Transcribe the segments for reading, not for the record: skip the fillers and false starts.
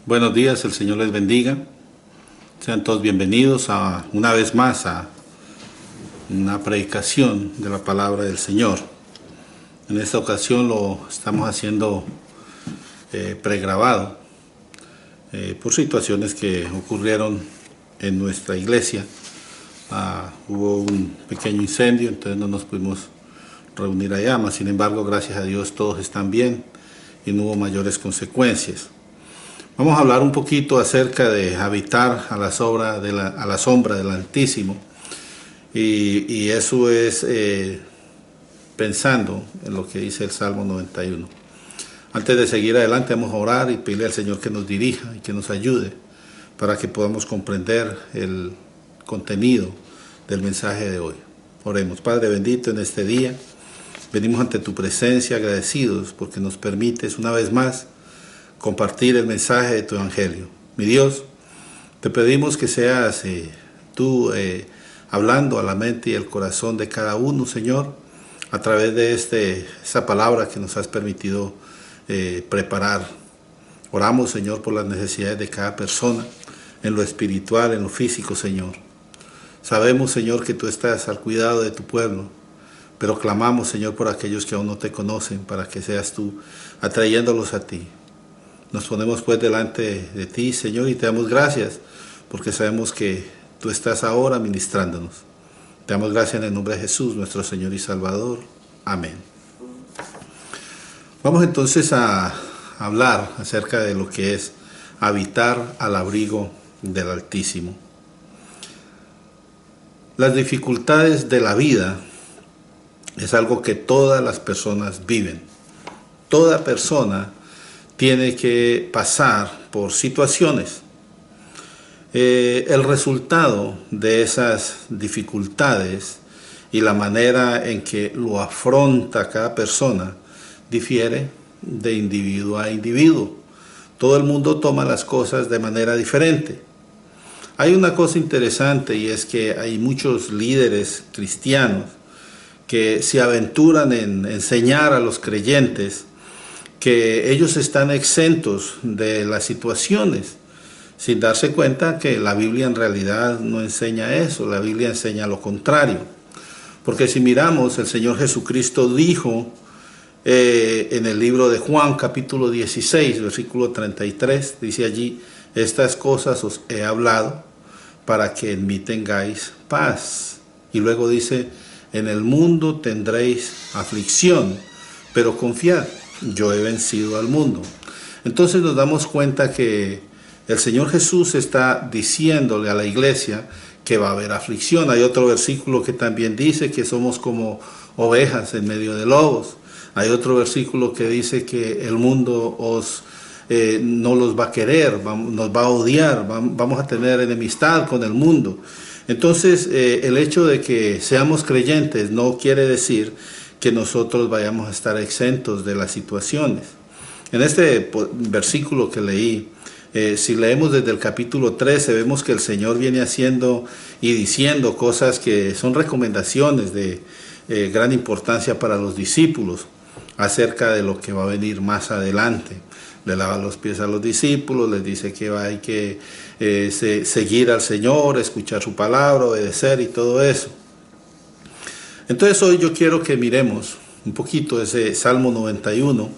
Buenos días, el Señor les bendiga. Sean todos bienvenidos una vez más a una predicación de la palabra del Señor. En esta ocasión lo estamos haciendo pregrabado por situaciones que ocurrieron en nuestra iglesia. Hubo un pequeño incendio, entonces no nos pudimos reunir allá, mas sin embargo, gracias a Dios, todos están bien y no hubo mayores consecuencias. Vamos a hablar un poquito acerca de habitar a la sombra del Altísimo, y eso es pensando en lo que dice el Salmo 91. Antes de seguir adelante, vamos a orar y pedirle al Señor que nos dirija y que nos ayude para que podamos comprender el contenido del mensaje de hoy. Oremos. Padre bendito, en este día venimos ante tu presencia agradecidos porque nos permites una vez más compartir el mensaje de tu evangelio. Mi Dios, te pedimos que seas tú hablando a la mente y el corazón de cada uno, Señor, a través de esa palabra que nos has permitido preparar. Oramos, Señor, por las necesidades de cada persona, en lo espiritual, en lo físico, Señor. Sabemos, Señor, que tú estás al cuidado de tu pueblo, pero clamamos, Señor, por aquellos que aún no te conocen, para que seas tú atrayéndolos a ti. Nos ponemos pues delante de ti, Señor, y te damos gracias, porque sabemos que tú estás ahora ministrándonos. Te damos gracias en el nombre de Jesús, nuestro Señor y Salvador. Amén. Vamos entonces a hablar acerca de lo que es habitar al abrigo del Altísimo. Las dificultades de la vida es algo que todas las personas viven. Toda persona tiene que pasar por situaciones. El resultado de esas dificultades y la manera en que lo afronta cada persona difiere de individuo a individuo. Todo el mundo toma las cosas de manera diferente. Hay una cosa interesante, y es que hay muchos líderes cristianos que se aventuran en enseñar a los creyentes que ellos están exentos de las situaciones, sin darse cuenta que la Biblia en realidad no enseña eso. La Biblia enseña lo contrario. Porque si miramos, el Señor Jesucristo dijo en el libro de Juan, capítulo 16, versículo 33, dice allí: estas cosas os he hablado para que en mí tengáis paz. Y luego dice: en el mundo tendréis aflicción, pero confiad, yo he vencido al mundo. Entonces nos damos cuenta que el Señor Jesús está diciéndole a la iglesia que va a haber aflicción. Hay otro versículo que también dice que somos como ovejas en medio de lobos. Hay otro versículo que dice que el mundo no los va a querer, nos va a odiar, vamos a tener enemistad con el mundo. Entonces, el hecho de que seamos creyentes no quiere decir que nosotros vayamos a estar exentos de las situaciones. En este versículo que leí, si leemos desde el capítulo 13, vemos que el Señor viene haciendo y diciendo cosas que son recomendaciones de gran importancia para los discípulos acerca de lo que va a venir más adelante. Le lava los pies a los discípulos, les dice que hay que seguir al Señor, escuchar su palabra, obedecer y todo eso. Entonces hoy yo quiero que miremos un poquito ese Salmo 91,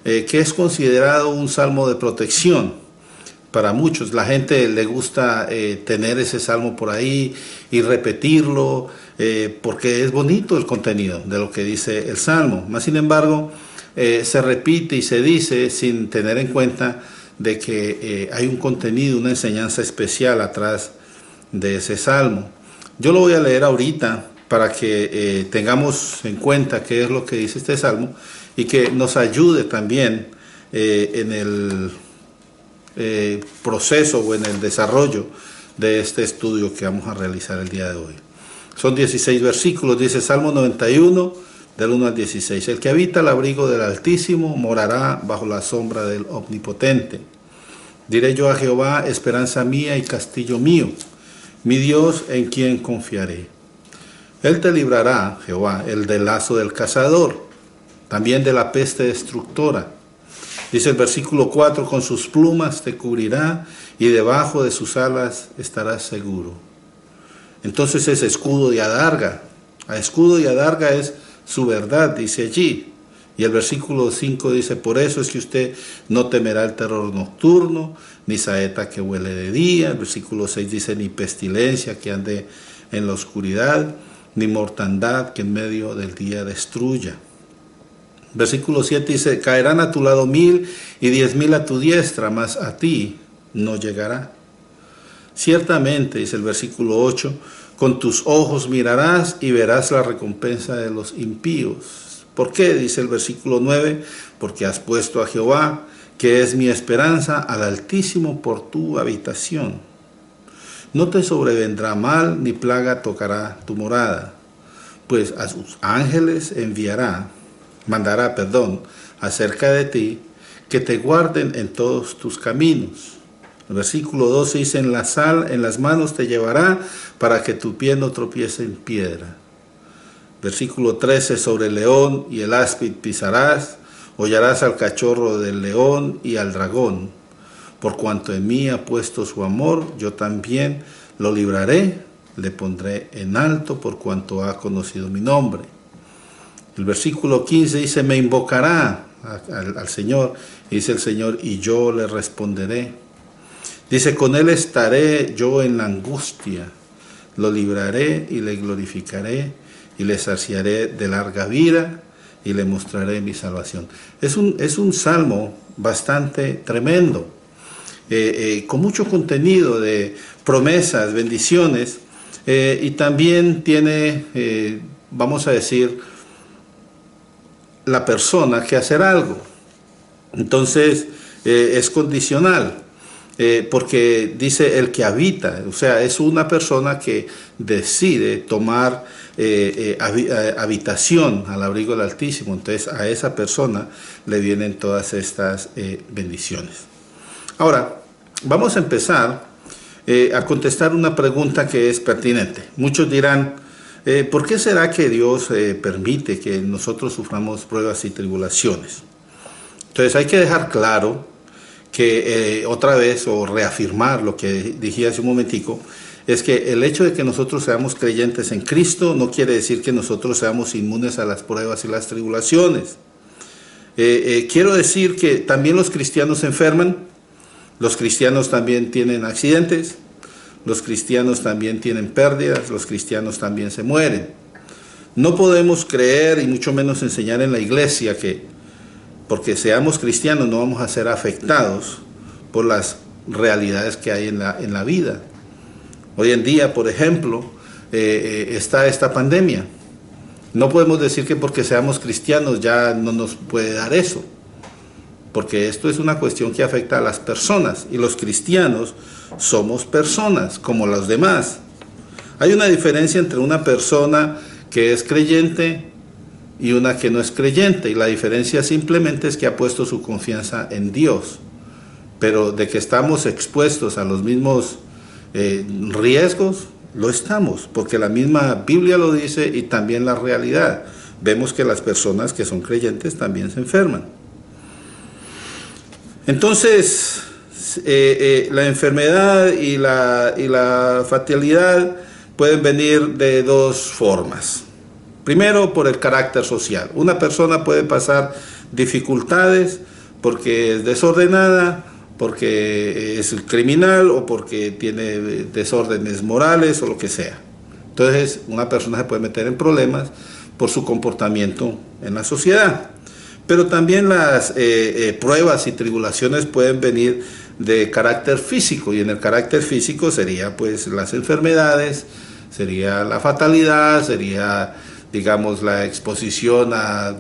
que es considerado un salmo de protección para muchos. La gente le gusta tener ese salmo por ahí y repetirlo, porque es bonito el contenido de lo que dice el salmo. Mas sin embargo, se repite y se dice sin tener en cuenta de que hay un contenido, una enseñanza especial atrás de ese salmo. Yo lo voy a leer ahorita para que tengamos en cuenta qué es lo que dice este salmo y que nos ayude también en el proceso o en el desarrollo de este estudio que vamos a realizar el día de hoy. Son 16 versículos, dice Salmo 91, del 1 al 16. El que habita al abrigo del Altísimo morará bajo la sombra del Omnipotente. Diré yo a Jehová, esperanza mía y castillo mío, mi Dios en quien confiaré. Él te librará, Jehová, el del lazo del cazador, también de la peste destructora. Dice el versículo 4, con sus plumas te cubrirá y debajo de sus alas estarás seguro. Entonces es escudo y adarga. A escudo y adarga es su verdad, dice allí. Y el versículo 5 dice, por eso es que usted no temerá el terror nocturno, ni saeta que huele de día. El versículo 6 dice, ni pestilencia que ande en la oscuridad, ni mortandad que en medio del día destruya. Versículo 7 dice, caerán a tu lado 1000 y 10.000 a tu diestra, mas a ti no llegará. Ciertamente, dice el versículo 8, con tus ojos mirarás y verás la recompensa de los impíos. ¿Por qué? Dice el versículo 9, porque has puesto a Jehová, que es mi esperanza, al Altísimo por tu habitación. No te sobrevendrá mal, ni plaga tocará tu morada, pues a sus ángeles mandará acerca de ti, que te guarden en todos tus caminos. El versículo 12 dice, en las manos te llevará, para que tu pie no tropiece en piedra. Versículo 13, sobre el león y el áspid pisarás, hollarás al cachorro del león y al dragón. Por cuanto en mí ha puesto su amor, yo también lo libraré, le pondré en alto por cuanto ha conocido mi nombre. El versículo 15 dice, me invocará al Señor, dice el Señor, y yo le responderé. Dice, con él estaré yo en la angustia, lo libraré y le glorificaré, y le saciaré de larga vida, y le mostraré mi salvación. Es un salmo bastante tremendo, con mucho contenido de promesas, bendiciones, y también tiene, vamos a decir, la persona que hacer algo. Entonces es condicional, porque dice el que habita, o sea, es una persona que decide tomar habitación al abrigo del Altísimo. Entonces a esa persona le vienen todas estas bendiciones. Ahora, vamos a empezar a contestar una pregunta que es pertinente. Muchos dirán, ¿por qué será que Dios permite que nosotros suframos pruebas y tribulaciones? Entonces hay que dejar claro que otra vez, o reafirmar lo que dije hace un momentico, es que el hecho de que nosotros seamos creyentes en Cristo no quiere decir que nosotros seamos inmunes a las pruebas y las tribulaciones. Quiero decir que también los cristianos se enferman, los cristianos también tienen accidentes, los cristianos también tienen pérdidas, los cristianos también se mueren. No podemos creer y mucho menos enseñar en la iglesia que porque seamos cristianos no vamos a ser afectados por las realidades que hay en la vida. Hoy en día, por ejemplo, está esta pandemia. No podemos decir que porque seamos cristianos ya no nos puede dar eso, porque esto es una cuestión que afecta a las personas, y los cristianos somos personas como los demás. Hay una diferencia entre una persona que es creyente y una que no es creyente, y la diferencia simplemente es que ha puesto su confianza en Dios, pero de que estamos expuestos a los mismos riesgos, lo estamos, porque la misma Biblia lo dice y también la realidad. Vemos que las personas que son creyentes también se enferman. Entonces, la enfermedad y la fatalidad pueden venir de dos formas. Primero, por el carácter social. Una persona puede pasar dificultades porque es desordenada, porque es criminal o porque tiene desórdenes morales o lo que sea. Entonces, una persona se puede meter en problemas por su comportamiento en la sociedad. Pero también las pruebas y tribulaciones pueden venir de carácter físico, y en el carácter físico sería pues las enfermedades, sería la fatalidad, sería, digamos, la exposición a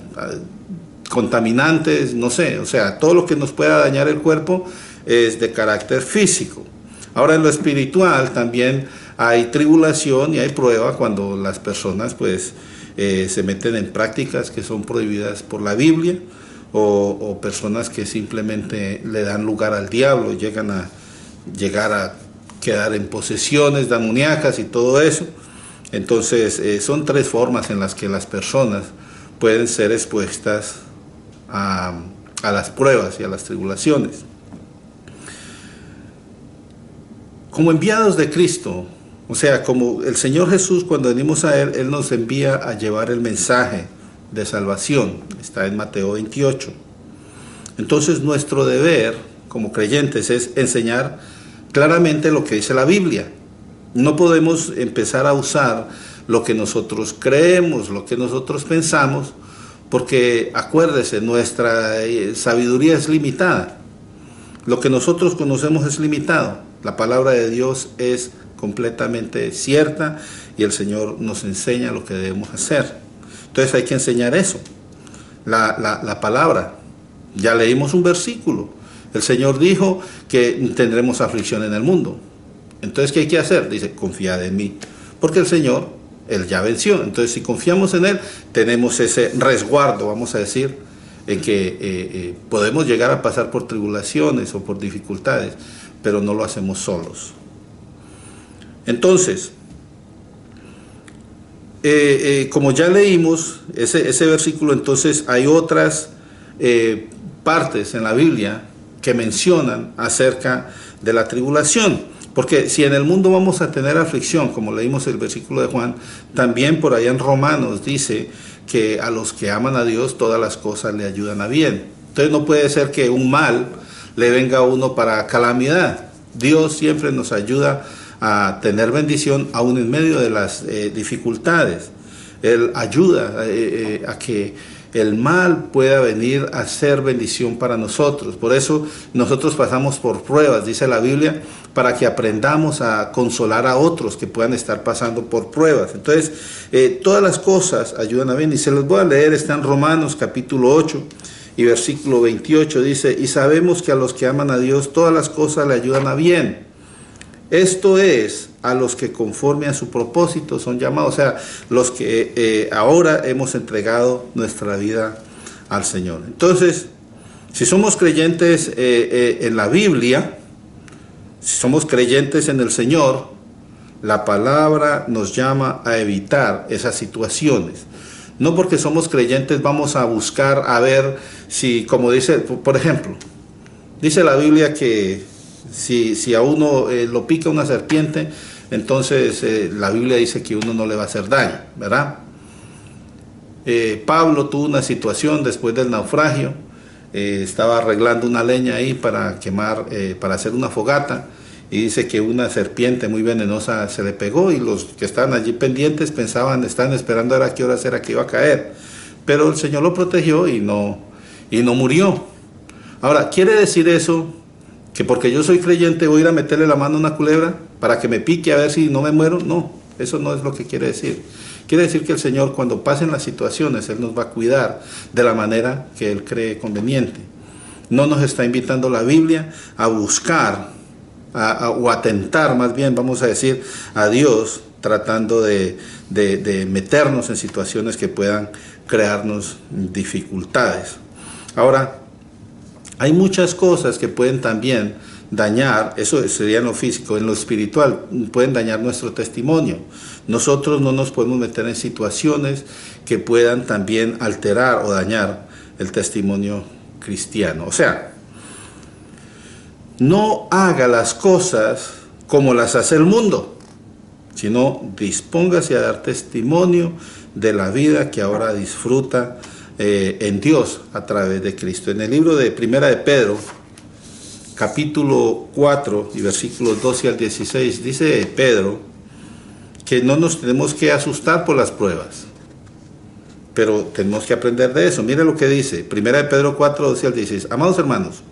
contaminantes, no sé, o sea, todo lo que nos pueda dañar el cuerpo es de carácter físico. Ahora, en lo espiritual también hay tribulación y hay prueba cuando las personas pues se meten en prácticas que son prohibidas por la Biblia, o personas que simplemente le dan lugar al diablo, llegan a quedar en posesiones demoníacas y todo eso. Entonces son tres formas en las que las personas pueden ser expuestas a a las pruebas y a las tribulaciones. Como enviados de Cristo, o sea, como el Señor Jesús, cuando venimos a Él, Él nos envía a llevar el mensaje de salvación. Está en Mateo 28. Entonces nuestro deber como creyentes es enseñar claramente lo que dice la Biblia. No podemos empezar a usar lo que nosotros creemos, lo que nosotros pensamos, porque acuérdese, nuestra sabiduría es limitada. Lo que nosotros conocemos es limitado. La palabra de Dios es completamente cierta y el Señor nos enseña lo que debemos hacer. Entonces hay que enseñar eso, la palabra. Ya leímos un versículo. El Señor dijo que tendremos aflicción en el mundo. Entonces, ¿qué hay que hacer? Dice, confiad en mí. Porque el Señor, Él ya venció. Entonces, si confiamos en Él, tenemos ese resguardo, vamos a decir, en que podemos llegar a pasar por tribulaciones o por dificultades, pero no lo hacemos solos. Entonces, como ya leímos ese versículo, entonces hay otras partes en la Biblia que mencionan acerca de la tribulación. Porque si en el mundo vamos a tener aflicción, como leímos el versículo de Juan, también por allá en Romanos dice que a los que aman a Dios todas las cosas le ayudan a bien. Entonces no puede ser que un mal le venga a uno para calamidad. Dios siempre nos ayuda a tener bendición aún en medio de las dificultades. Él ayuda a que el mal pueda venir a ser bendición para nosotros. Por eso nosotros pasamos por pruebas, dice la Biblia, para que aprendamos a consolar a otros que puedan estar pasando por pruebas. Entonces, todas las cosas ayudan a bien. Y se los voy a leer, está en Romanos capítulo 8 y versículo 28, dice, y sabemos que a los que aman a Dios todas las cosas le ayudan a bien. Esto es, a los que conforme a su propósito son llamados, o sea, los que ahora hemos entregado nuestra vida al Señor. Entonces, si somos creyentes en la Biblia, si somos creyentes en el Señor, la palabra nos llama a evitar esas situaciones. No porque somos creyentes vamos a buscar a ver si, como dice, por ejemplo, dice la Biblia que si a uno lo pica una serpiente, entonces la Biblia dice que uno no le va a hacer daño, ¿verdad? Pablo tuvo una situación después del naufragio, estaba arreglando una leña ahí para quemar, para hacer una fogata, y dice que una serpiente muy venenosa se le pegó y los que estaban allí pendientes estaban esperando a qué hora era que iba a caer, pero el Señor lo protegió y no murió. Ahora, ¿quiere decir eso que porque yo soy creyente voy a ir a meterle la mano a una culebra para que me pique a ver si no me muero? No, eso no es lo que quiere decir. Quiere decir que el Señor, cuando pasen las situaciones, Él nos va a cuidar de la manera que Él cree conveniente. No nos está invitando la Biblia a buscar o a tentar, más bien vamos a decir, a Dios, tratando de meternos en situaciones que puedan crearnos dificultades. Ahora, hay muchas cosas que pueden también dañar, eso sería en lo físico, en lo espiritual, pueden dañar nuestro testimonio. Nosotros no nos podemos meter en situaciones que puedan también alterar o dañar el testimonio cristiano. O sea, no haga las cosas como las hace el mundo, sino dispóngase a dar testimonio de la vida que ahora disfruta en Dios a través de Cristo. En el libro de Primera de Pedro, capítulo 4 y versículos 12 al 16, dice Pedro que no nos tenemos que asustar por las pruebas, pero tenemos que aprender de eso. Mire lo que dice, Primera de Pedro 4, 12 al 16. Amados hermanos,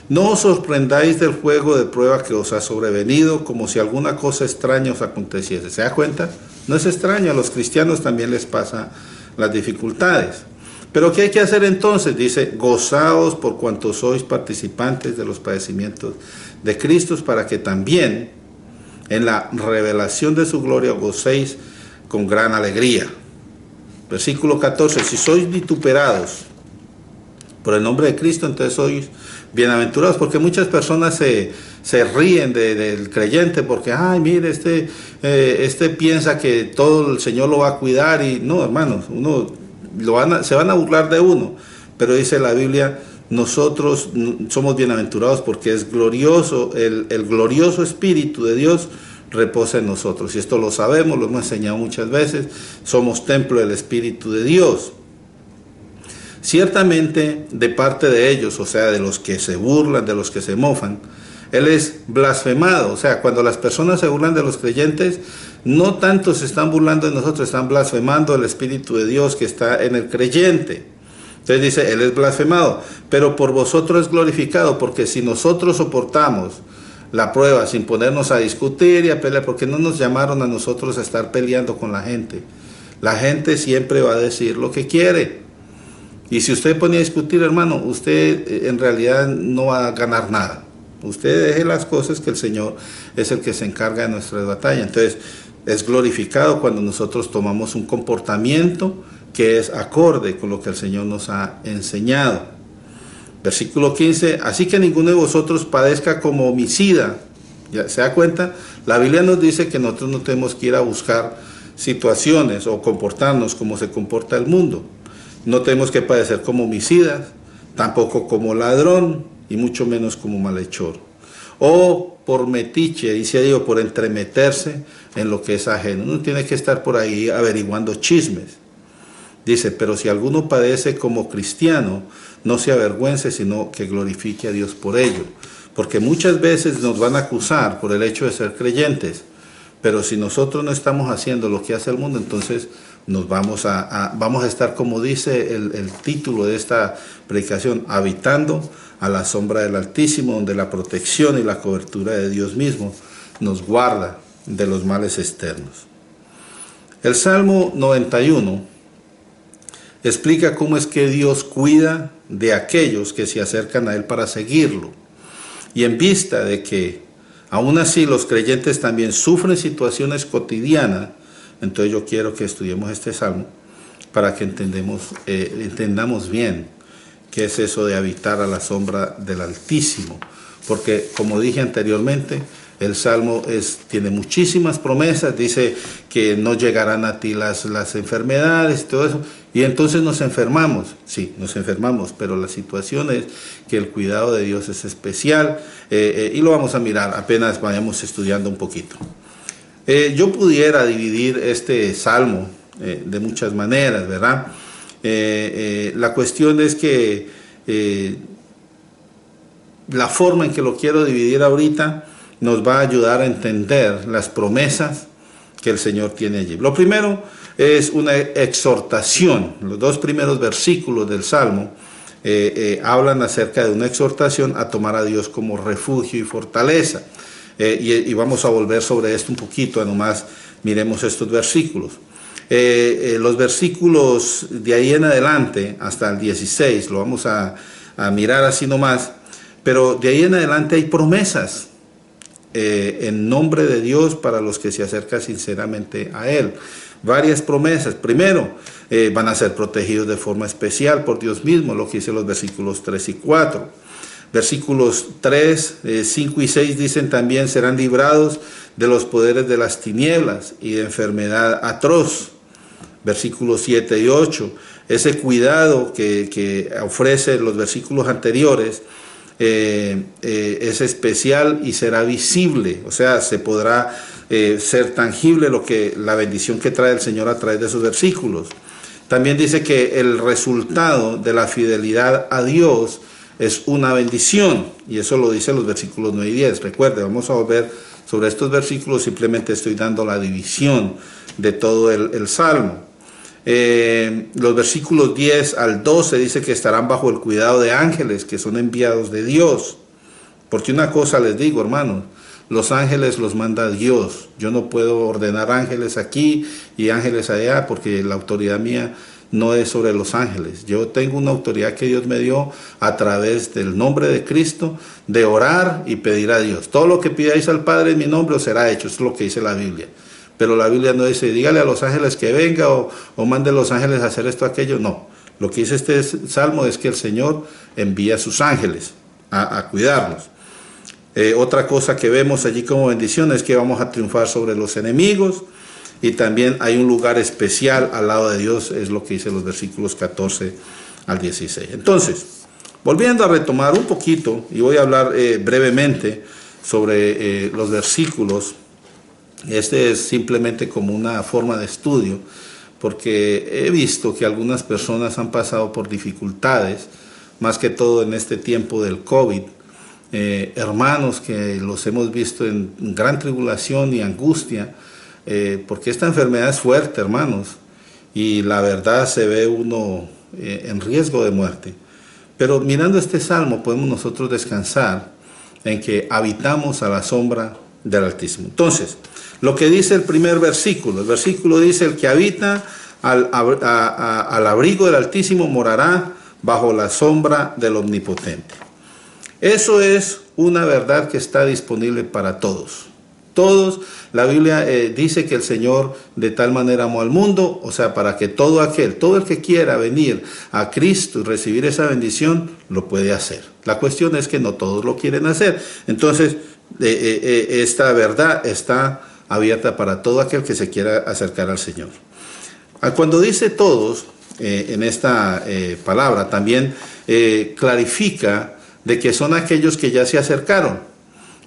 no os sorprendáis del juego de prueba que os ha sobrevenido, como si alguna cosa extraña os aconteciese. ¿Se da cuenta? No es extraño, a los cristianos también les pasa las dificultades. Pero ¿qué hay que hacer entonces? Dice, gozaos por cuanto sois participantes de los padecimientos de Cristo, para que también en la revelación de su gloria gocéis con gran alegría. Versículo 14, si sois vituperados por el nombre de Cristo, entonces sois bienaventurados, porque muchas personas se ríen del creyente porque, ay, mire, este piensa que todo el Señor lo va a cuidar, y no, hermanos, se van a burlar de uno, pero dice la Biblia, nosotros somos bienaventurados porque es glorioso, el glorioso Espíritu de Dios reposa en nosotros. Y esto lo sabemos, lo hemos enseñado muchas veces, somos templo del Espíritu de Dios. Ciertamente, de parte de ellos, o sea, de los que se burlan, de los que se mofan, Él es blasfemado. O sea, cuando las personas se burlan de los creyentes, no tanto se están burlando de nosotros, están blasfemando el Espíritu de Dios que está en el creyente. Entonces dice, Él es blasfemado, pero por vosotros es glorificado, porque si nosotros soportamos la prueba sin ponernos a discutir y a pelear, porque no nos llamaron a nosotros a estar peleando con la gente. La gente siempre va a decir lo que quiere. Y si usted pone a discutir, hermano, usted en realidad no va a ganar nada. Usted deje las cosas, que el Señor es el que se encarga de nuestra batalla. Entonces, es glorificado cuando nosotros tomamos un comportamiento que es acorde con lo que el Señor nos ha enseñado. Versículo 15, así que ninguno de vosotros padezca como homicida. ¿Ya se da cuenta? La Biblia nos dice que nosotros no tenemos que ir a buscar situaciones o comportarnos como se comporta el mundo. No tenemos que padecer como homicidas, tampoco como ladrón y mucho menos como malhechor. O por metiche, dice Dios, por entremeterse en lo que es ajeno. Uno tiene que estar por ahí averiguando chismes. Dice, pero si alguno padece como cristiano, no se avergüence, sino que glorifique a Dios por ello. Porque muchas veces nos van a acusar por el hecho de ser creyentes, pero si nosotros no estamos haciendo lo que hace el mundo, entonces nos vamos a estar, como dice el título de esta predicación, habitando a la sombra del Altísimo, donde la protección y la cobertura de Dios mismo nos guarda de los males externos. El Salmo 91 explica cómo es que Dios cuida de aquellos que se acercan a Él para seguirlo. Y en vista de que aún así los creyentes también sufren situaciones cotidianas, entonces yo quiero que estudiemos este salmo para que entendamos bien qué es eso de habitar a la sombra del Altísimo. Porque, como dije anteriormente, el salmo tiene muchísimas promesas, dice que no llegarán a ti las enfermedades y todo eso, y entonces nos enfermamos. Sí, nos enfermamos, pero la situación es que el cuidado de Dios es especial, y lo vamos a mirar apenas vayamos estudiando un poquito. Yo pudiera dividir este salmo de muchas maneras, ¿verdad? La cuestión es que la forma en que lo quiero dividir ahorita nos va a ayudar a entender las promesas que el Señor tiene allí. Lo primero es una exhortación. Los dos primeros versículos del Salmo hablan acerca de una exhortación a tomar a Dios como refugio y fortaleza. Y vamos a volver sobre esto un poquito, nomás miremos estos versículos. Los versículos de ahí en adelante hasta el 16 lo vamos a mirar así nomás, pero de ahí en adelante hay promesas en nombre de Dios para los que se acercan sinceramente a Él. Varias promesas. Primero, van a ser protegidos de forma especial por Dios mismo, lo que dice los versículos 3 y 4. Versículos 3, 5 y 6 dicen también serán librados de los poderes de las tinieblas y de enfermedad atroz. Versículos 7 y 8, ese cuidado que ofrecen los versículos anteriores es especial y será visible, o sea, se podrá ser tangible la bendición que trae el Señor a través de esos versículos. También dice que el resultado de la fidelidad a Dios es una bendición, y eso lo dice los versículos 9 y 10. Recuerde, vamos a volver sobre estos versículos, simplemente estoy dando la división de todo el Salmo. Los versículos 10 al 12 dice que estarán bajo el cuidado de ángeles que son enviados de Dios. Porque una cosa les digo, hermanos, los ángeles los manda Dios. Yo no puedo ordenar ángeles aquí y ángeles allá, porque la autoridad mía no es sobre los ángeles. Yo tengo una autoridad que Dios me dio a través del nombre de Cristo, de orar y pedir a Dios. Todo lo que pidáis al Padre en mi nombre os será hecho. Eso es lo que dice la Biblia. Pero la Biblia no dice, dígale a los ángeles que venga o mande a los ángeles a hacer esto, aquello. No. Lo que dice este salmo es que el Señor envía a sus ángeles a cuidarnos. Otra cosa que vemos allí como bendición es que vamos a triunfar sobre los enemigos, y también hay un lugar especial al lado de Dios, es lo que dice los versículos 14 al 16. Entonces, Volviendo a retomar un poquito, y voy a hablar brevemente sobre los versículos. Este es simplemente como una forma de estudio, porque he visto que algunas personas han pasado por dificultades, más que todo en este tiempo del COVID. Hermanos que los hemos visto en gran tribulación y angustia, porque esta enfermedad es fuerte, hermanos, y la verdad se ve uno en riesgo de muerte. Pero mirando este salmo podemos nosotros descansar en que habitamos a la sombra del Altísimo. Entonces, lo que dice el primer versículo, el versículo dice: el que habita al abrigo del Altísimo morará bajo la sombra del Omnipotente. Eso es una verdad que está disponible para todos. Todos, la Biblia dice que el Señor de tal manera amó al mundo, o sea, para que todo el que quiera venir a Cristo y recibir esa bendición, lo puede hacer. La cuestión es que no todos lo quieren hacer. Entonces, esta verdad está abierta para todo aquel que se quiera acercar al Señor. Cuando dice todos, en esta palabra, también clarifica de que son aquellos que ya se acercaron.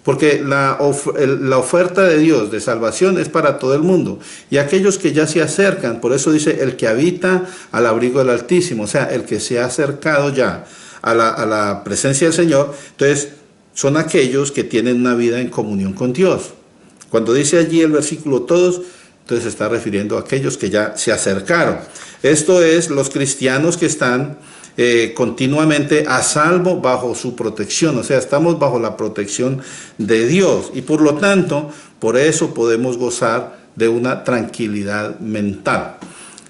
Porque la oferta de Dios de salvación es para todo el mundo. Y aquellos que ya se acercan, por eso dice el que habita al abrigo del Altísimo, o sea, el que se ha acercado ya a la presencia del Señor, entonces son aquellos que tienen una vida en comunión con Dios. Cuando dice allí el versículo todos, entonces se está refiriendo a aquellos que ya se acercaron. Esto es los cristianos que están continuamente a salvo bajo su protección, o sea, estamos bajo la protección de Dios y por lo tanto, por eso podemos gozar de una tranquilidad mental.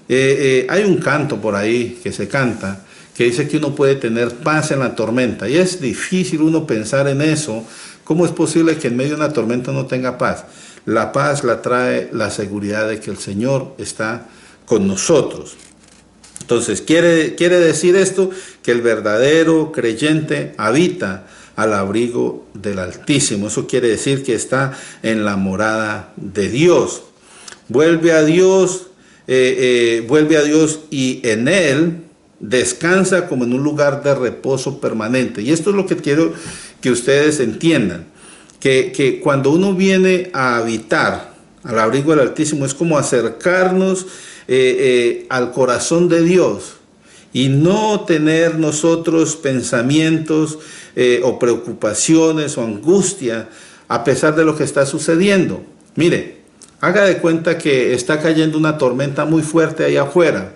Hay un canto por ahí que se canta que dice que uno puede tener paz en la tormenta y es difícil uno pensar en eso. ¿Cómo es posible que en medio de una tormenta no tenga paz? La paz la trae la seguridad de que el Señor está con nosotros. Entonces, quiere decir esto que el verdadero creyente habita al abrigo del Altísimo. Eso quiere decir que está en la morada de Dios. Vuelve a Dios y en Él descansa como en un lugar de reposo permanente. Y esto es lo que quiero que ustedes entiendan. Que cuando uno viene a habitar al abrigo del Altísimo es como acercarnos al corazón de Dios y no tener nosotros pensamientos o preocupaciones o angustia a pesar de lo que está sucediendo. Mire, haga de cuenta que está cayendo una tormenta muy fuerte allá afuera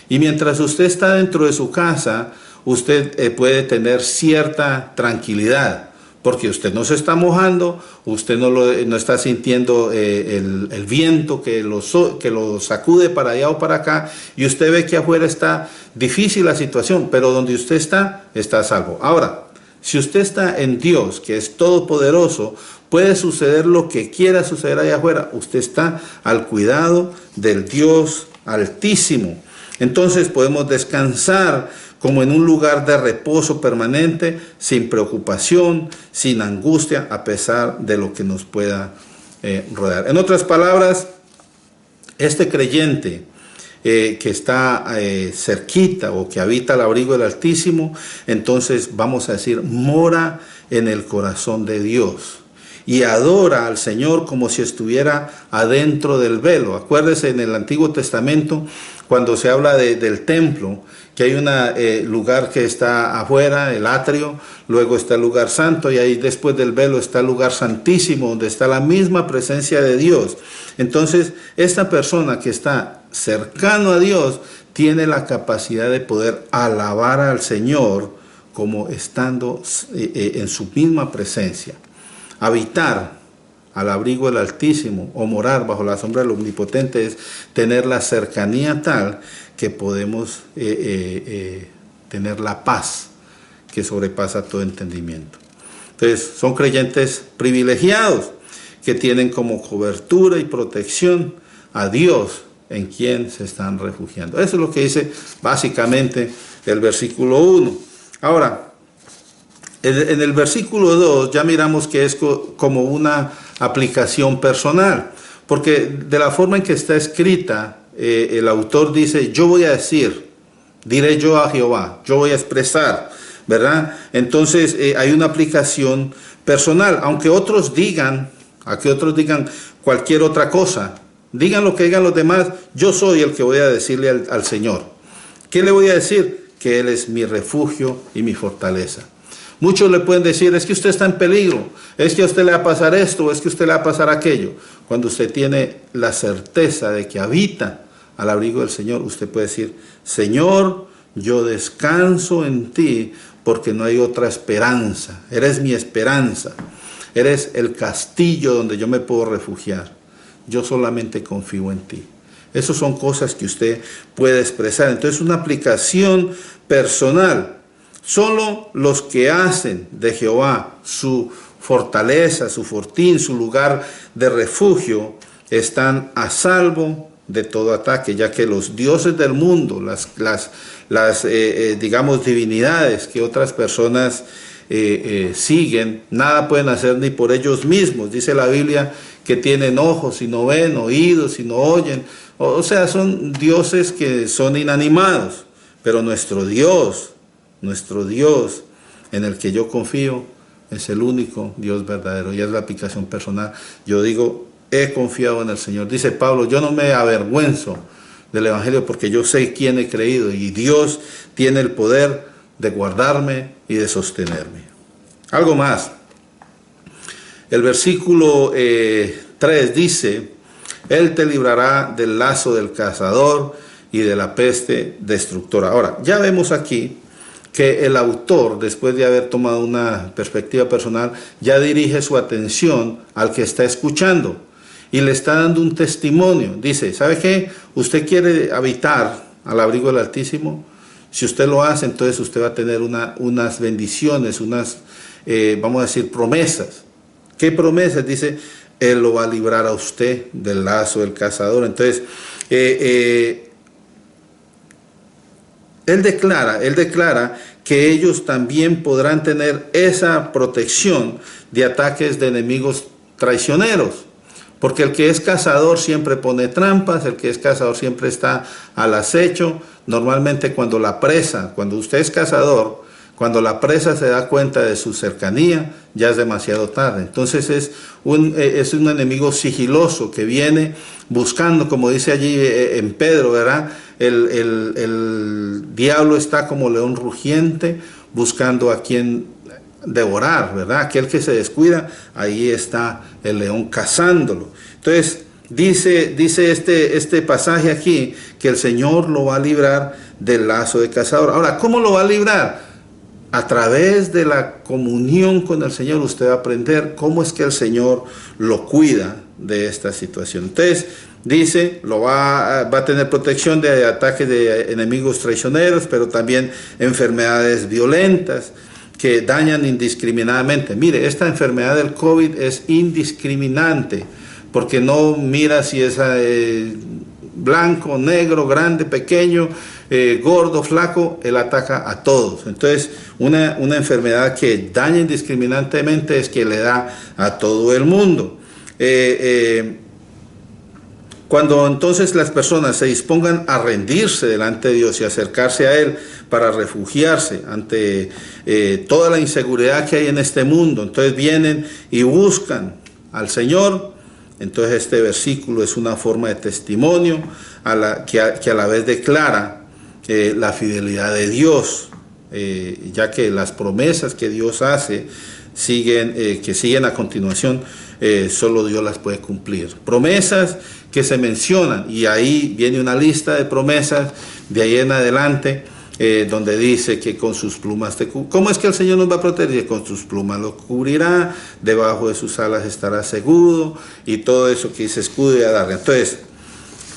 y mientras usted está dentro de su casa, usted puede tener cierta tranquilidad. Porque usted no se está mojando, usted no está sintiendo el viento que lo sacude para allá o para acá, y usted ve que afuera está difícil la situación, pero donde usted está a salvo. Ahora, si usted está en Dios, que es todopoderoso, puede suceder lo que quiera suceder allá afuera, usted está al cuidado del Dios Altísimo. Entonces podemos descansar como en un lugar de reposo permanente, sin preocupación, sin angustia, a pesar de lo que nos pueda rodear. En otras palabras, este creyente que está cerquita o que habita al abrigo del Altísimo, entonces vamos a decir, mora en el corazón de Dios. Y adora al Señor como si estuviera adentro del velo. Acuérdese en el Antiguo Testamento, cuando se habla del templo, que hay un lugar que está afuera, el atrio, luego está el lugar santo y ahí después del velo está el lugar santísimo, donde está la misma presencia de Dios. Entonces, esta persona que está cercano a Dios tiene la capacidad de poder alabar al Señor como estando en su misma presencia. Habitar al abrigo del Altísimo o morar bajo la sombra del Omnipotente es tener la cercanía tal que podemos tener la paz que sobrepasa todo entendimiento. Entonces, son creyentes privilegiados que tienen como cobertura y protección a Dios en quien se están refugiando. Eso es lo que dice básicamente el versículo 1. Ahora, en el versículo 2 ya miramos que es como una aplicación personal, porque de la forma en que está escrita, el autor dice, yo voy a decir, diré yo a Jehová, yo voy a expresar, ¿verdad? Entonces hay una aplicación personal, aunque otros digan cualquier otra cosa, digan lo que digan los demás, yo soy el que voy a decirle al Señor. ¿Qué le voy a decir? Que Él es mi refugio y mi fortaleza. Muchos le pueden decir, es que usted está en peligro, es que a usted le va a pasar esto, es que a usted le va a pasar aquello. Cuando usted tiene la certeza de que habita al abrigo del Señor, usted puede decir, Señor, yo descanso en ti porque no hay otra esperanza. Eres mi esperanza. Eres el castillo donde yo me puedo refugiar. Yo solamente confío en ti. Esas son cosas que usted puede expresar. Entonces, una aplicación personal. Solo los que hacen de Jehová su fortaleza, su fortín, su lugar de refugio, están a salvo de todo ataque, ya que los dioses del mundo, digamos, divinidades que otras personas siguen, nada pueden hacer ni por ellos mismos. Dice la Biblia que tienen ojos y no ven, oídos y no oyen. O sea, son dioses que son inanimados, pero nuestro Dios en el que yo confío es el único Dios verdadero, y es la aplicación personal. Yo digo, he confiado en el Señor. Dice Pablo, yo no me avergüenzo del Evangelio porque yo sé quién he creído, y Dios tiene el poder de guardarme y de sostenerme. Algo más. El versículo 3 dice, Él te librará del lazo del cazador y de la peste destructora. Ahora, ya vemos aquí que el autor, después de haber tomado una perspectiva personal, ya dirige su atención al que está escuchando y le está dando un testimonio. Dice, ¿sabe qué? Usted quiere habitar al abrigo del Altísimo. Si usted lo hace, entonces usted va a tener unas bendiciones, vamos a decir, promesas. ¿Qué promesas? Dice, Él lo va a librar a usted del lazo del cazador. Entonces, Él declara que ellos también podrán tener esa protección de ataques de enemigos traicioneros. Porque el que es cazador siempre pone trampas, el que es cazador siempre está al acecho. Normalmente cuando usted es cazador, cuando la presa se da cuenta de su cercanía, ya es demasiado tarde. Entonces es un enemigo sigiloso que viene buscando, como dice allí en Pedro, ¿verdad? El diablo está como león rugiente buscando a quien devorar, ¿verdad? Aquel que se descuida, ahí está el león cazándolo. Entonces dice este pasaje aquí que el Señor lo va a librar del lazo de cazador. Ahora, ¿cómo lo va a librar? A través de la comunión con el Señor usted va a aprender cómo es que el Señor lo cuida de esta situación. Entonces dice, va a tener protección de ataques de enemigos traicioneros, pero también enfermedades violentas que dañan indiscriminadamente. Mire, esta enfermedad del COVID es indiscriminante, porque no mira si es blanco, negro, grande, pequeño, gordo, flaco, él ataca a todos. Entonces, una enfermedad que daña indiscriminadamente es que le da a todo el mundo. Cuando entonces las personas se dispongan a rendirse delante de Dios y acercarse a Él para refugiarse ante toda la inseguridad que hay en este mundo, entonces vienen y buscan al Señor. Entonces este versículo es una forma de testimonio que a la vez declara la fidelidad de Dios, ya que las promesas que Dios hace que siguen a continuación, solo Dios las puede cumplir. Promesas que se mencionan, y ahí viene una lista de promesas de ahí en adelante, donde dice que con sus plumas te cubrirá. ¿Cómo es que el Señor nos va a proteger? Con sus plumas lo cubrirá, debajo de sus alas estará seguro, y todo eso que dice escudo y adarga. Entonces,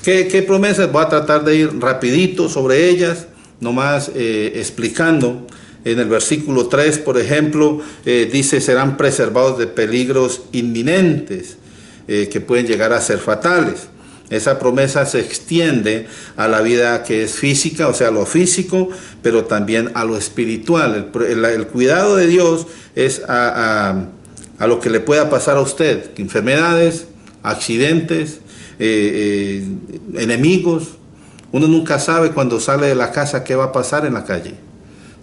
¿qué promesas? Voy a tratar de ir rapidito sobre ellas, nomás explicando. En el versículo 3, por ejemplo, dice, serán preservados de peligros inminentes que pueden llegar a ser fatales. Esa promesa se extiende a la vida que es física, o sea, a lo físico, pero también a lo espiritual. El cuidado de Dios es a lo que le pueda pasar a usted, enfermedades, accidentes, enemigos. Uno nunca sabe cuando sale de la casa qué va a pasar en la calle.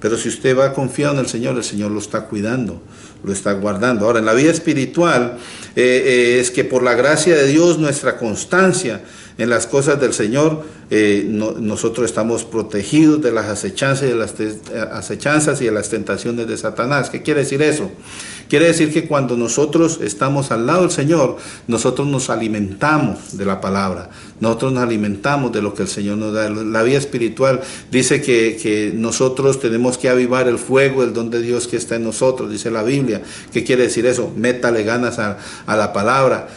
Pero si usted va confiado en el Señor lo está cuidando, lo está guardando. Ahora, en la vida espiritual, es que por la gracia de Dios, nuestra constancia en las cosas del Señor, nosotros estamos protegidos de las acechanzas y de las tentaciones de Satanás. ¿Qué quiere decir eso? Quiere decir que cuando nosotros estamos al lado del Señor, nosotros nos alimentamos de la palabra, nosotros nos alimentamos de lo que el Señor nos da. La vida espiritual dice que nosotros tenemos que avivar el fuego, el don de Dios que está en nosotros, dice la Biblia. ¿Qué quiere decir eso? Métale ganas a la palabra,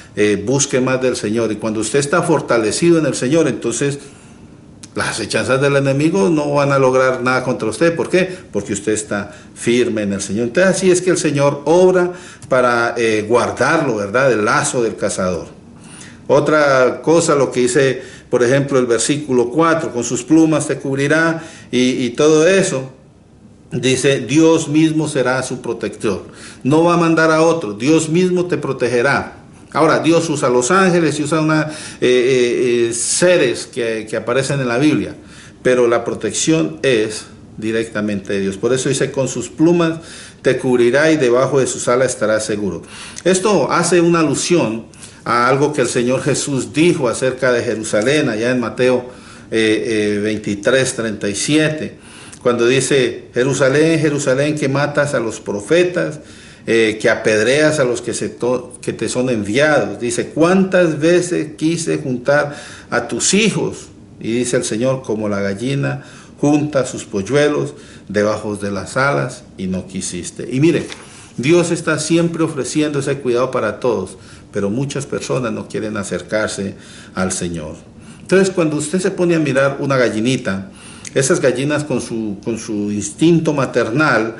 busque más del Señor. Y cuando usted está fortalecido en el Señor, entonces las acechanzas del enemigo no van a lograr nada contra usted. ¿Por qué? Porque usted está firme en el Señor. Entonces así es que el Señor obra para guardarlo, ¿verdad?, del lazo del cazador. Otra cosa, lo que dice, por ejemplo, el versículo 4, con sus plumas te cubrirá y todo eso. Dice, Dios mismo será su protector. No va a mandar a otro, Dios mismo te protegerá. Ahora, Dios usa los ángeles y usa seres que aparecen en la Biblia, pero la protección es directamente de Dios. Por eso dice, con sus plumas te cubrirá y debajo de sus alas estarás seguro. Esto hace una alusión a algo que el Señor Jesús dijo acerca de Jerusalén, allá en Mateo 23:37, cuando dice, Jerusalén, Jerusalén, que matas a los profetas, que apedreas a los que te son enviados. Dice, ¿cuántas veces quise juntar a tus hijos? Y dice el Señor, como la gallina junta sus polluelos debajo de las alas, y no quisiste. Y mire, Dios está siempre ofreciendo ese cuidado para todos, pero muchas personas no quieren acercarse al Señor. Entonces, cuando usted se pone a mirar una gallinita, esas gallinas con su instinto maternal,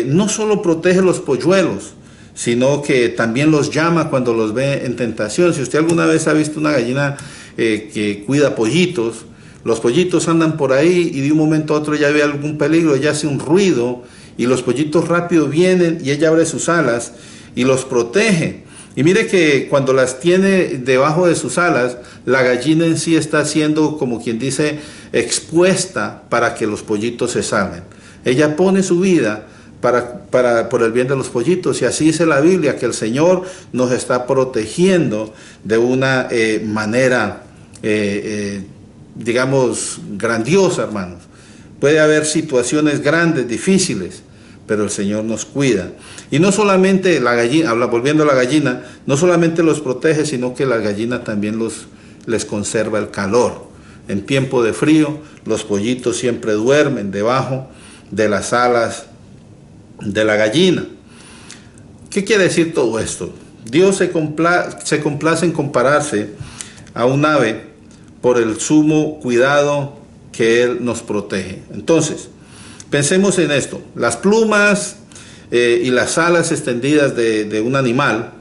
no solo protege los polluelos, sino que también los llama cuando los ve en tentación. Si usted alguna vez ha visto una gallina que cuida pollitos, los pollitos andan por ahí y de un momento a otro ya ve algún peligro, ella hace un ruido y los pollitos rápido vienen y ella abre sus alas y los protege. Y mire que cuando las tiene debajo de sus alas, la gallina en sí está siendo, como quien dice, expuesta para que los pollitos se salven. Ella pone su vida por el bien de los pollitos, y así dice la Biblia, que el Señor nos está protegiendo de una manera, digamos, grandiosa, hermanos. Puede haber situaciones grandes, difíciles, pero el Señor nos cuida. Y no solamente la gallina, volviendo a la gallina, no solamente los protege, sino que la gallina también les conserva el calor. En tiempo de frío, los pollitos siempre duermen debajo de las alas de la gallina. ¿Qué quiere decir todo esto? Dios se complace en compararse a un ave por el sumo cuidado que Él nos protege. Entonces, pensemos en esto. Las plumas y las alas extendidas de un animal,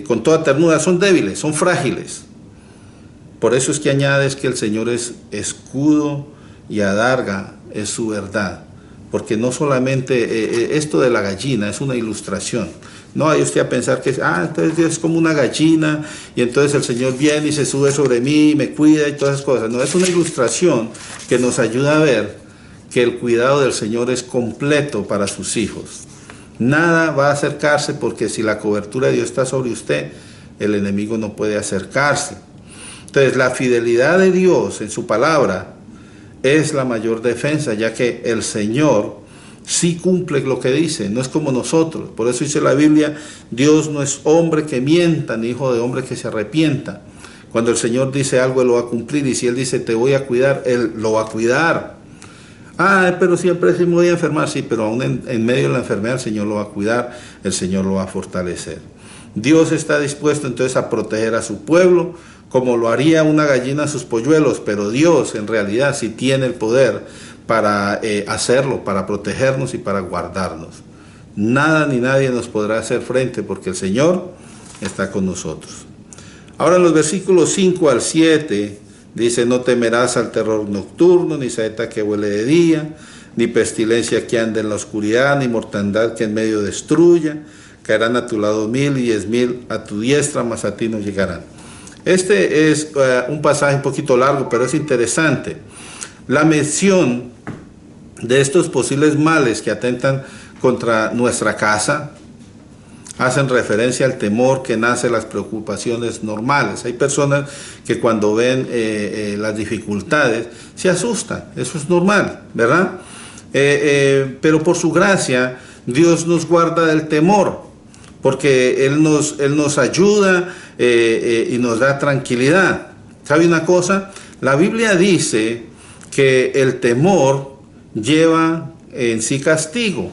con toda ternura, son débiles, son frágiles. Por eso es que añades que el Señor es escudo y adarga, es su verdad. Porque no solamente esto de la gallina es una ilustración. No hay usted a pensar que entonces Dios es como una gallina y entonces el Señor viene y se sube sobre mí, me cuida y todas esas cosas. No, es una ilustración que nos ayuda a ver que el cuidado del Señor es completo para sus hijos. Nada va a acercarse, porque si la cobertura de Dios está sobre usted, el enemigo no puede acercarse. Entonces, la fidelidad de Dios en su palabra es la mayor defensa, ya que el Señor sí cumple lo que dice, no es como nosotros. Por eso dice la Biblia, Dios no es hombre que mienta, ni hijo de hombre que se arrepienta. Cuando el Señor dice algo, Él lo va a cumplir, y si Él dice te voy a cuidar, Él lo va a cuidar. Pero siempre sí me voy a enfermar, sí, pero aún en medio de la enfermedad el Señor lo va a cuidar, el Señor lo va a fortalecer. Dios está dispuesto entonces a proteger a su pueblo, como lo haría una gallina a sus polluelos, pero Dios en realidad sí tiene el poder para hacerlo, para protegernos y para guardarnos. Nada ni nadie nos podrá hacer frente, porque el Señor está con nosotros. Ahora en los versículos 5 al 7, dice, no temerás al terror nocturno, ni saeta que huele de día, ni pestilencia que ande en la oscuridad, ni mortandad que en medio destruya. Caerán a tu lado 1000 y 10,000 a tu diestra, mas a ti no llegarán. Este es un pasaje un poquito largo, pero es interesante. La mención de estos posibles males que atentan contra nuestra casa, hacen referencia al temor que nace de las preocupaciones normales. Hay personas que cuando ven las dificultades se asustan, eso es normal, ¿verdad? Pero por su gracia Dios nos guarda del temor, porque Él nos ayuda y nos da tranquilidad. ¿Sabe una cosa? La Biblia dice que el temor lleva en sí castigo.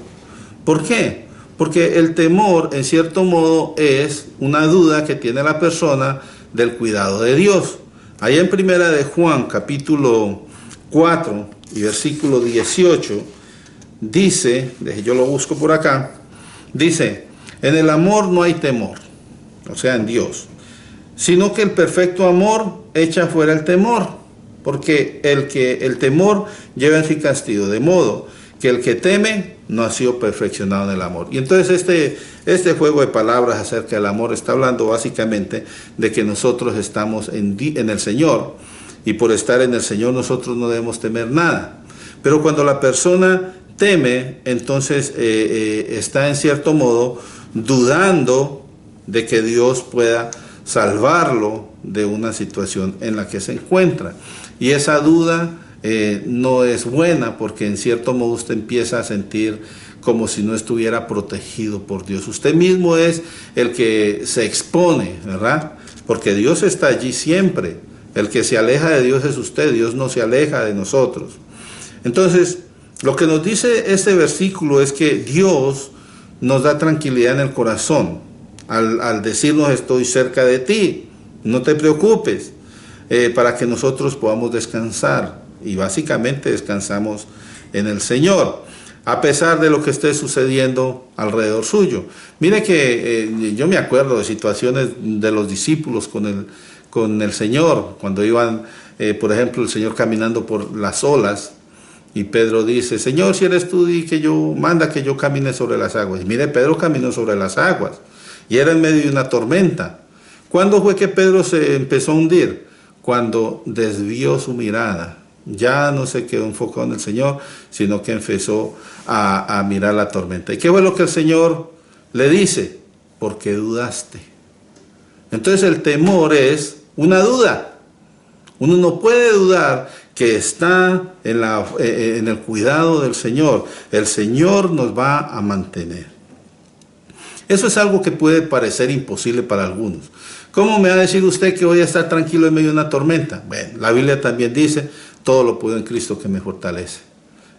¿Por qué? Porque el temor, en cierto modo, es una duda que tiene la persona del cuidado de Dios. Allá en Primera de Juan, capítulo 4 y versículo 18, dice, yo lo busco por acá, dice, en el amor no hay temor, o sea, en Dios, sino que el perfecto amor echa fuera el temor, porque el temor lleva en sí castigo, de modo que el que teme no ha sido perfeccionado en el amor. Y entonces este juego de palabras acerca del amor está hablando básicamente de que nosotros estamos en el Señor, y por estar en el Señor nosotros no debemos temer nada. Pero cuando la persona teme, entonces está en cierto modo dudando de que Dios pueda salvarlo de una situación en la que se encuentra. Y esa duda no es buena, porque en cierto modo usted empieza a sentir como si no estuviera protegido por Dios. Usted mismo es el que se expone, ¿verdad? Porque Dios está allí siempre. El que se aleja de Dios es usted, Dios no se aleja de nosotros. Entonces, lo que nos dice este versículo es que Dios nos da tranquilidad en el corazón al decirnos: estoy cerca de ti, no te preocupes, para que nosotros podamos descansar. Y básicamente descansamos en el Señor, a pesar de lo que esté sucediendo alrededor suyo. Mire que yo me acuerdo de situaciones de los discípulos con el Señor, cuando iban, por ejemplo, el Señor caminando por las olas, y Pedro dice: Señor, si eres tú, manda que yo camine sobre las aguas. Y mire, Pedro caminó sobre las aguas, y era en medio de una tormenta. ¿Cuándo fue que Pedro se empezó a hundir? Cuando desvió su mirada. Ya no se quedó enfocado en el Señor, sino que empezó a mirar la tormenta. ¿Y qué fue lo que el Señor le dice? Porque dudaste. Entonces el temor es una duda. Uno no puede dudar que está en el cuidado del Señor. El Señor nos va a mantener. Eso es algo que puede parecer imposible para algunos. ¿Cómo me va a decir usted que voy a estar tranquilo en medio de una tormenta? Bueno, la Biblia también dice: todo lo puedo en Cristo que me fortalece.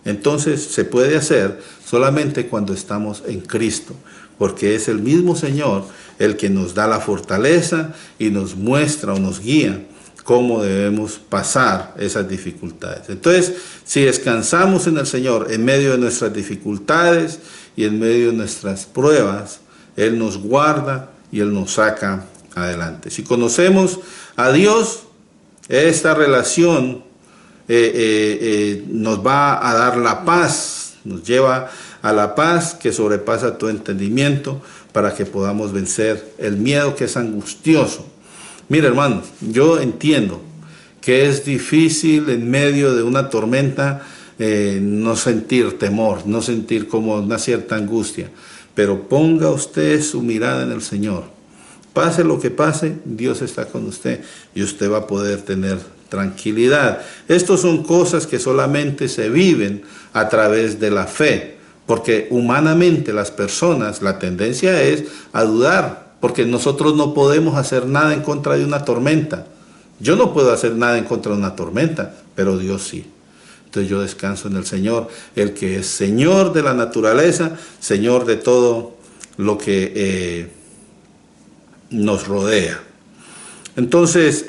Entonces se puede hacer solamente cuando estamos en Cristo, porque es el mismo Señor el que nos da la fortaleza y nos muestra o nos guía cómo debemos pasar esas dificultades. Entonces, si descansamos en el Señor en medio de nuestras dificultades y en medio de nuestras pruebas, Él nos guarda y Él nos saca adelante. Si conocemos a Dios, esta relación nos va a dar la paz, nos lleva a la paz que sobrepasa todo entendimiento, para que podamos vencer el miedo, que es angustioso. Mire, hermanos, yo entiendo que es difícil en medio de una tormenta no sentir temor, no sentir como una cierta angustia, pero ponga usted su mirada en el Señor. Pase lo que pase, Dios está con usted y usted va a poder tener tranquilidad. Estas son cosas que solamente se viven a través de la fe, porque humanamente las personas, la tendencia es a dudar, porque nosotros no podemos hacer nada en contra de una tormenta. Yo no puedo hacer nada en contra de una tormenta, pero Dios sí. Entonces yo descanso en el Señor, el que es Señor de la naturaleza, Señor de todo lo que nos rodea. Entonces,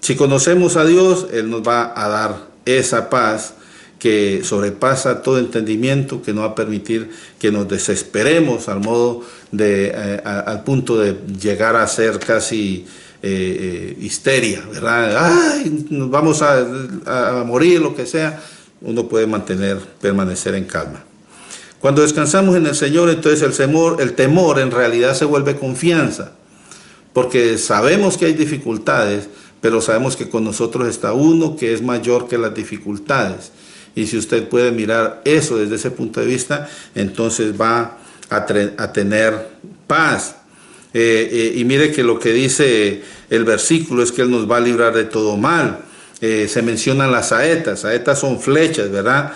si conocemos a Dios, Él nos va a dar esa paz que sobrepasa todo entendimiento, que no va a permitir que nos desesperemos al punto de llegar a ser casi histeria, ¿verdad? ¡Ay, nos vamos a morir!, lo que sea. Uno puede permanecer en calma. Cuando descansamos en el Señor, entonces el temor en realidad se vuelve confianza, porque sabemos que hay dificultades, pero sabemos que con nosotros está uno que es mayor que las dificultades. Y si usted puede mirar eso desde ese punto de vista, entonces va a tener paz. Y mire que lo que dice el versículo es que Él nos va a librar de todo mal. Se mencionan las saetas. Saetas son flechas, ¿verdad?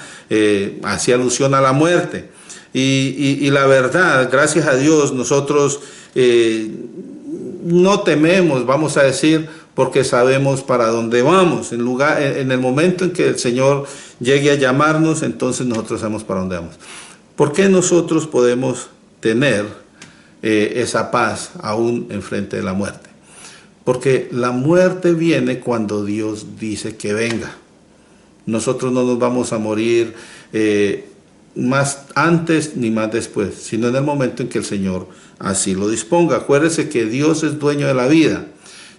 Hace alusión a la muerte. Y la verdad, gracias a Dios, nosotros no tememos, vamos a decir, porque sabemos para dónde vamos. En el momento en que el Señor llegue a llamarnos, entonces nosotros sabemos para dónde vamos. ¿Por qué nosotros podemos tener esa paz aún enfrente de la muerte? Porque la muerte viene cuando Dios dice que venga. Nosotros no nos vamos a morir más antes ni más después, sino en el momento en que el Señor así lo disponga. Acuérdese que Dios es dueño de la vida.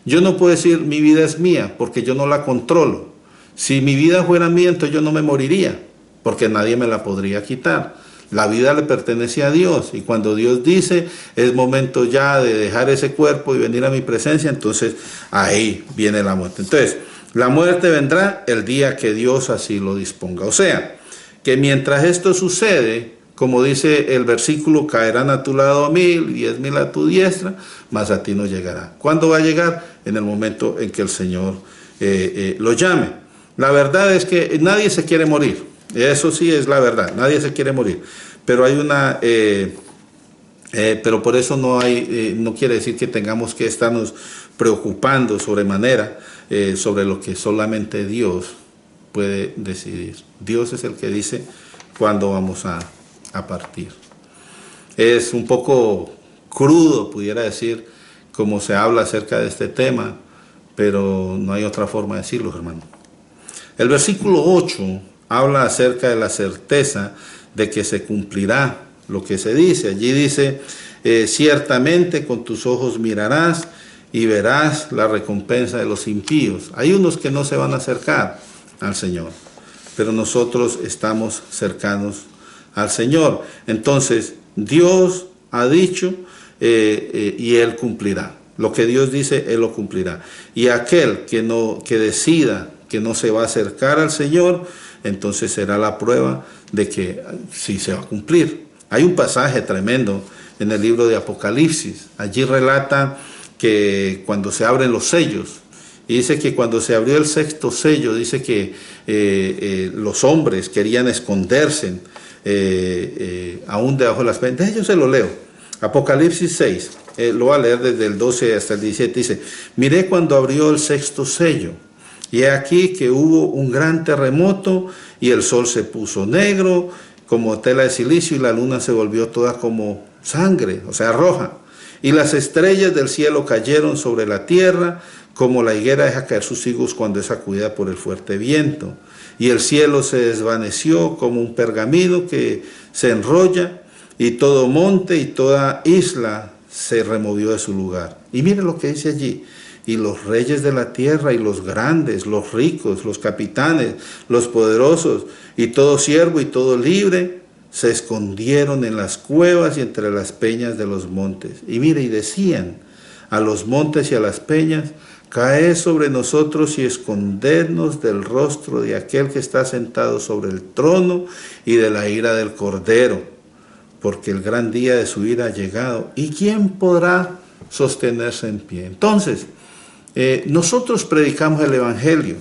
Yo no puedo decir mi vida es mía porque yo no la controlo. Si mi vida fuera mía, entonces yo no me moriría porque nadie me la podría quitar. La vida le pertenece a Dios y cuando Dios dice es momento ya de dejar ese cuerpo y venir a mi presencia, entonces ahí viene la muerte. Entonces, la muerte vendrá el día que Dios así lo disponga. O sea, que mientras esto sucede, como dice el versículo, caerán a tu lado 1000 y 10.000 a tu diestra, mas a ti no llegará. ¿Cuándo va a llegar? En el momento en que el Señor lo llame. La verdad es que nadie se quiere morir. Eso sí es la verdad. Nadie se quiere morir. Pero hay una... pero por eso no quiere decir que tengamos que estarnos preocupando sobremanera sobre lo que solamente Dios puede decidir. Dios es el que dice cuándo vamos a partir. Es un poco crudo, pudiera decir, como se habla acerca de este tema, pero no hay otra forma de decirlo, hermano. El versículo 8 habla acerca de la certeza de que se cumplirá lo que se dice. Allí dice, ciertamente con tus ojos mirarás y verás la recompensa de los impíos. Hay unos que no se van a acercar al Señor, pero nosotros estamos cercanos al Señor. Entonces, Dios ha dicho y Él cumplirá. Lo que Dios dice, Él lo cumplirá. Y aquel que decida que no se va a acercar al Señor, entonces será la prueba de que sí se va a cumplir. Hay un pasaje tremendo en el libro de Apocalipsis. Allí relata que cuando se abren los sellos, y dice que cuando se abrió el sexto sello, dice que los hombres querían esconderse aún debajo de las peñas. Yo se lo leo. Apocalipsis 6, lo voy a leer desde el 12 hasta el 17. Dice, miré cuando abrió el sexto sello, y he aquí que hubo un gran terremoto, y el sol se puso negro como tela de silicio, y la luna se volvió toda como sangre, o sea, roja. Y las estrellas del cielo cayeron sobre la tierra, como la higuera deja caer sus higos cuando es sacudida por el fuerte viento. Y el cielo se desvaneció como un pergamino que se enrolla, y todo monte y toda isla se removió de su lugar. Y mire lo que dice allí. Y los reyes de la tierra y los grandes, los ricos, los capitanes, los poderosos, y todo siervo y todo libre, se escondieron en las cuevas y entre las peñas de los montes. Y mire, y decían a los montes y a las peñas, caed sobre nosotros y escondednos del rostro de aquel que está sentado sobre el trono y de la ira del Cordero, porque el gran día de su ira ha llegado. ¿Y quién podrá sostenerse en pie? Entonces, nosotros predicamos el Evangelio.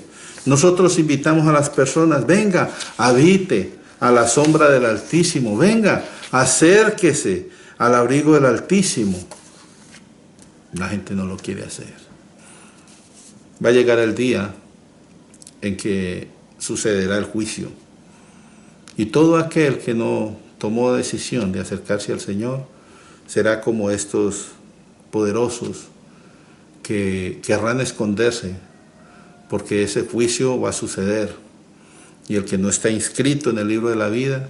Nosotros invitamos a las personas, venga, habite a la sombra del Altísimo, venga, acérquese al abrigo del Altísimo. La gente no lo quiere hacer. Va a llegar el día en que sucederá el juicio. Y todo aquel que no tomó decisión de acercarse al Señor será como estos poderosos que querrán esconderse, porque ese juicio va a suceder. Y el que no está inscrito en el libro de la vida,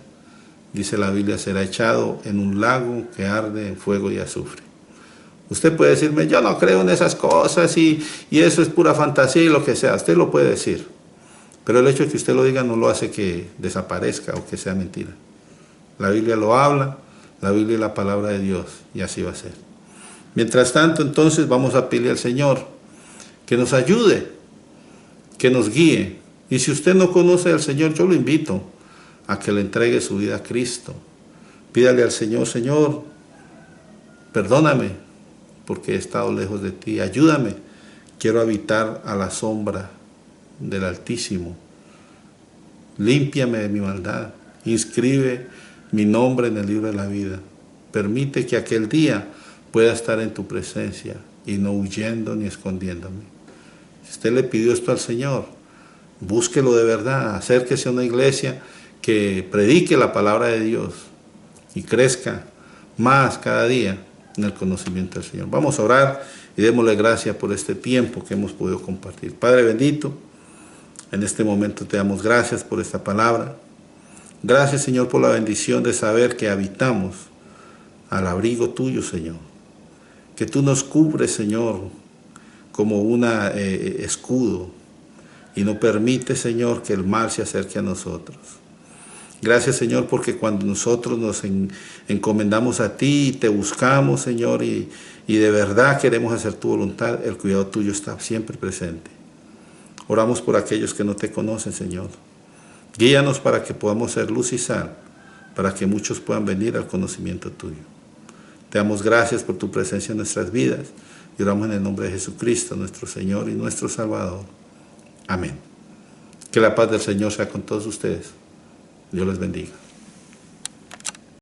dice la Biblia, será echado en un lago que arde en fuego y azufre. Usted puede decirme, yo no creo en esas cosas y eso es pura fantasía y lo que sea. Usted lo puede decir. Pero el hecho de que usted lo diga no lo hace que desaparezca o que sea mentira. La Biblia lo habla, la Biblia es la palabra de Dios y así va a ser. Mientras tanto, entonces vamos a pedirle al Señor que nos ayude, que nos guíe. Y si usted no conoce al Señor, yo lo invito a que le entregue su vida a Cristo. Pídale al Señor, Señor, perdóname porque he estado lejos de ti. Ayúdame, quiero habitar a la sombra del Altísimo. Límpiame de mi maldad. Inscribe mi nombre en el libro de la vida. Permite que aquel día pueda estar en tu presencia y no huyendo ni escondiéndome. Si usted le pidió esto al Señor, búsquelo de verdad. Acérquese a una iglesia que predique la palabra de Dios y crezca más cada día en el conocimiento del Señor. Vamos a orar y démosle gracias por este tiempo que hemos podido compartir. Padre bendito, en este momento te damos gracias por esta palabra. Gracias, Señor, por la bendición de saber que habitamos al abrigo tuyo, Señor. Que tú nos cubres, Señor, como un escudo y no permite, Señor, que el mal se acerque a nosotros. Gracias, Señor, porque cuando nosotros nos encomendamos a ti y te buscamos, Señor, y de verdad queremos hacer tu voluntad, el cuidado tuyo está siempre presente. Oramos por aquellos que no te conocen, Señor. Guíanos para que podamos ser luz y sal, para que muchos puedan venir al conocimiento tuyo. Te damos gracias por tu presencia en nuestras vidas y oramos en el nombre de Jesucristo, nuestro Señor y nuestro Salvador. Amén. Que la paz del Señor sea con todos ustedes. Dios les bendiga.